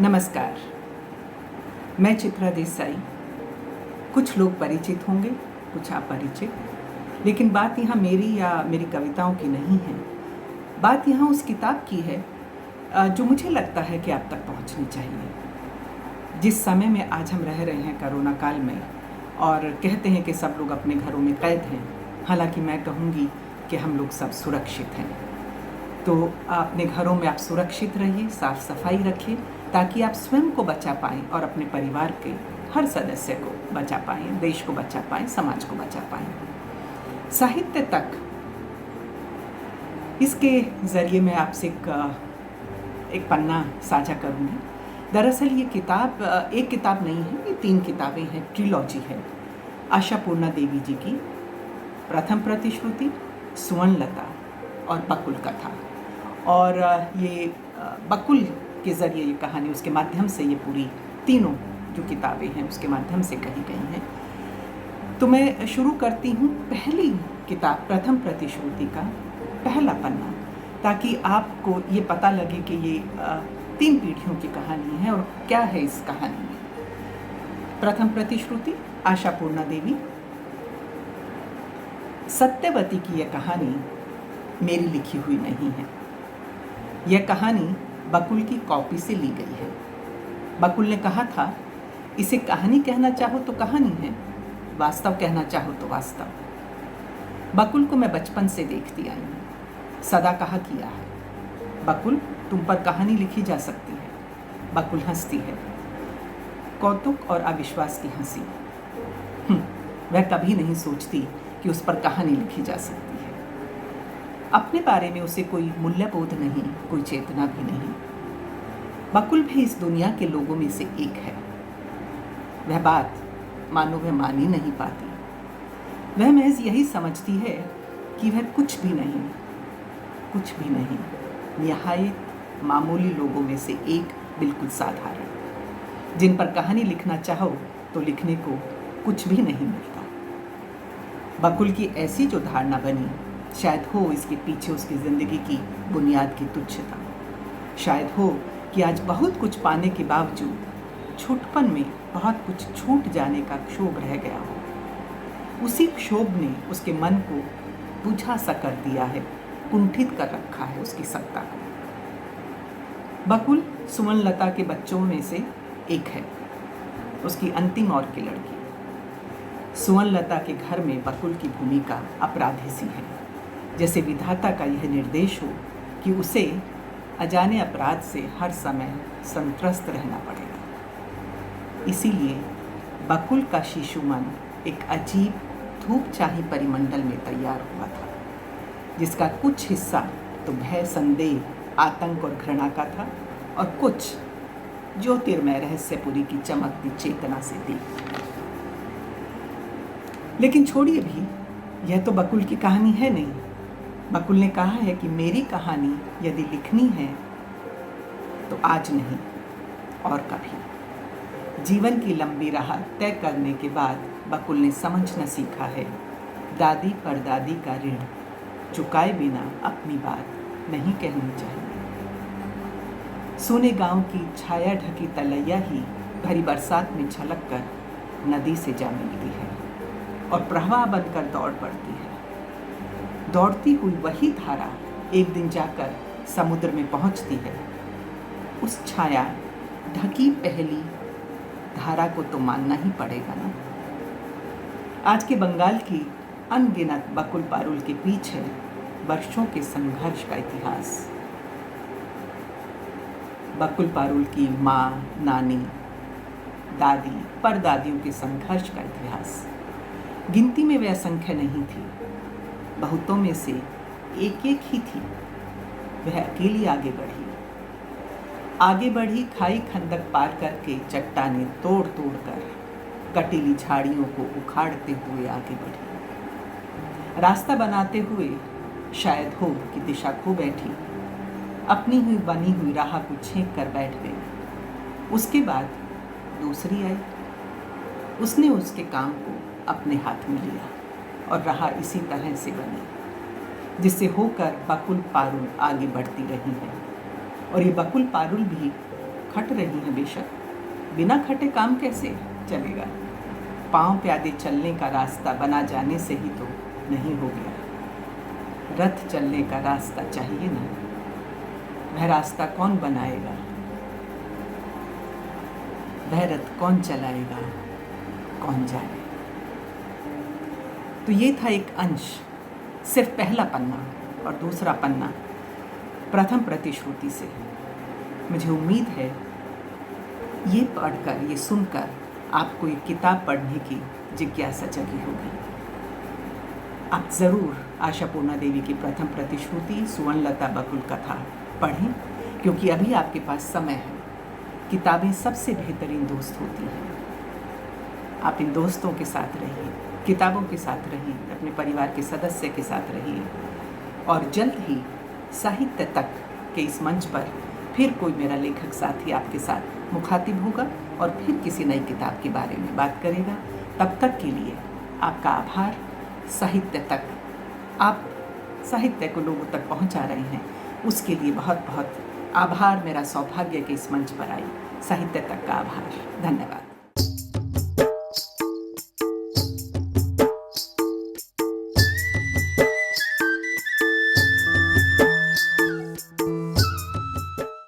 नमस्कार, मैं चित्रा देसाई। कुछ लोग परिचित होंगे, कुछ अपरिचित, लेकिन बात यहाँ मेरी या मेरी कविताओं की नहीं है। बात यहाँ उस किताब की है जो मुझे लगता है कि आप तक पहुँचनी चाहिए। जिस समय में आज हम रह रहे हैं कोरोना काल में, और कहते हैं कि सब लोग अपने घरों में कैद हैं, हालांकि मैं कहूँगी कि हम लोग सब सुरक्षित हैं। तो अपने घरों में आप सुरक्षित रहिए, साफ सफाई रखिए, ताकि आप स्वयं को बचा पाएँ और अपने परिवार के हर सदस्य को बचा पाएँ, देश को बचा पाएँ, समाज को बचा पाएँ। साहित्य तक, इसके ज़रिए मैं आपसे एक पन्ना साझा करूँगी। दरअसल ये किताब एक किताब नहीं है, ये 3 किताबें हैं, ट्रिलॉजी है। आशापूर्णा देवी जी की प्रथम प्रतिश्रुति, सुवर्णलता और बकुल कथा। और ये बकुल के ज़रिए ये कहानी, उसके माध्यम से ये पूरी तीनों जो किताबें हैं उसके माध्यम से कही गई हैं। तो मैं शुरू करती हूँ पहली किताब प्रथम प्रतिश्रुति का पहला पन्ना, ताकि आपको ये पता लगे कि ये 3 पीढ़ियों की कहानी है और क्या है इस कहानी में। प्रथम प्रतिश्रुति, आशापूर्णा देवी। सत्यवती की यह कहानी मेरी लिखी हुई नहीं है। यह कहानी बकुल की कॉपी से ली गई है। बकुल ने कहा था, इसे कहानी कहना चाहो तो कहानी है, वास्तव कहना चाहो तो वास्तव। बकुल को मैं बचपन से देखती आई हूँ, सदा कहा किया है, बकुल तुम पर कहानी लिखी जा सकती है। बकुल हंसती है, कौतुक और अविश्वास की हंसी। वह कभी नहीं सोचती कि उस पर कहानी लिखी जा सकती है। अपने बारे में उसे कोई मूल्यबोध नहीं, कोई चेतना भी नहीं। बकुल भी इस दुनिया के लोगों में से एक है। वह बात मानो वह मान ही नहीं पाती। वह महज यही समझती है कि वह कुछ भी नहीं, निहायत मामूली लोगों में से एक, बिल्कुल साधारण, जिन पर कहानी लिखना चाहो तो लिखने को कुछ भी नहीं मिलता। बकुल की ऐसी जो धारणा बनी, शायद हो इसके पीछे उसकी ज़िंदगी की बुनियाद की तुच्छता। शायद हो कि आज बहुत कुछ पाने के बावजूद छूटपन में बहुत कुछ छूट जाने का क्षोभ रह गया हो। उसी क्षोभ ने उसके मन को बुझा सा कर दिया है, कुंठित कर रखा है उसकी सत्ता को। बकुल सुवर्णलता के बच्चों में से एक है, उसकी अंतिम और की लड़की। सुवर्णलता के घर में बकुल की भूमिका अपराधी सी है, जैसे विधाता का यह निर्देश हो कि उसे अजाने अपराध से हर समय संत्रस्त रहना पड़ेगा। इसीलिए बकुल का शिशु मन एक अजीब धूपचाही परिमंडल में तैयार हुआ था, जिसका कुछ हिस्सा तो भय, संदेह, आतंक और घृणा का था, और कुछ ज्योतिर्मय रहस्यपुरी की चमकती चेतना से थी। लेकिन छोड़िए भी, यह तो बकुल की कहानी है नहीं। बकुल ने कहा है कि मेरी कहानी यदि लिखनी है तो आज नहीं और कभी। जीवन की लंबी राह तय करने के बाद बकुल ने समझना सीखा है, दादी परदादी का ऋण चुकाए बिना अपनी बात नहीं कहनी चाहिए। सोने गांव की छाया ढकी तलैया ही भरी बरसात में झलक कर नदी से जा मिलती है और प्रवाह बनकर दौड़ पड़ती है। दौड़ती हुई वही धारा एक दिन जाकर समुद्र में पहुंचती है। उस छाया ढकी पहली धारा को तो मानना ही पड़ेगा ना। आज के बंगाल की अनगिनत बकुल पारुल के पीछे वर्षों के संघर्ष का इतिहास। बकुल पारुल की माँ, नानी, दादी, परदादियों के संघर्ष का इतिहास। गिनती में वे असंख्य नहीं थी, बहुतों में से एक एक ही थी। वह अकेली आगे बढ़ी, खाई खंदक पार करके चट्टानें तोड़ तोड़ कर कटीली झाड़ियों को उखाड़ते हुए आगे बढ़ी। रास्ता बनाते हुए शायद हो कि दिशा खो बैठी, अपनी हुई बनी हुई राह को छेक कर बैठ गई। उसके बाद दूसरी आई, उसने उसके काम को अपने हाथ में लिया और राह इसी तरह से बनी, जिससे होकर बकुल पारुल आगे बढ़ती रही है। और ये बकुल पारुल भी खट रही हैं बेशक, बिना खटे काम कैसे चलेगा। पांव प्यादे चलने का रास्ता बना जाने से ही तो नहीं हो गया। रथ चलने का रास्ता चाहिए ना, वह रास्ता कौन बनाएगा, वह रथ कौन चलाएगा, कौन जाने। तो ये था एक अंश, सिर्फ पहला पन्ना और दूसरा पन्ना प्रथम प्रतिश्रुति से। मुझे उम्मीद है ये पढ़कर, ये सुनकर आपको ये किताब पढ़ने की जिज्ञासा जगी होगी। आप ज़रूर आशापूर्णा देवी की प्रथम प्रतिश्रुति, सुवर्णलता बकुल कथा पढ़ें, क्योंकि अभी आपके पास समय है। किताबें सबसे बेहतरीन दोस्त होती हैं। आप इन दोस्तों के साथ रहिए, किताबों के साथ रहिए, अपने परिवार के सदस्य के साथ रहिए, और जल्द ही साहित्य तक के इस मंच पर फिर कोई मेरा लेखक साथी आपके साथ मुखातिब होगा और फिर किसी नई किताब के बारे में बात करेगा। तब तक के लिए आपका आभार। साहित्य तक, आप साहित्य को लोगों तक पहुंचा रहे हैं, उसके लिए बहुत बहुत आभार। मेरा सौभाग्य कि इस मंच पर आई। साहित्य तक का आभार। धन्यवाद।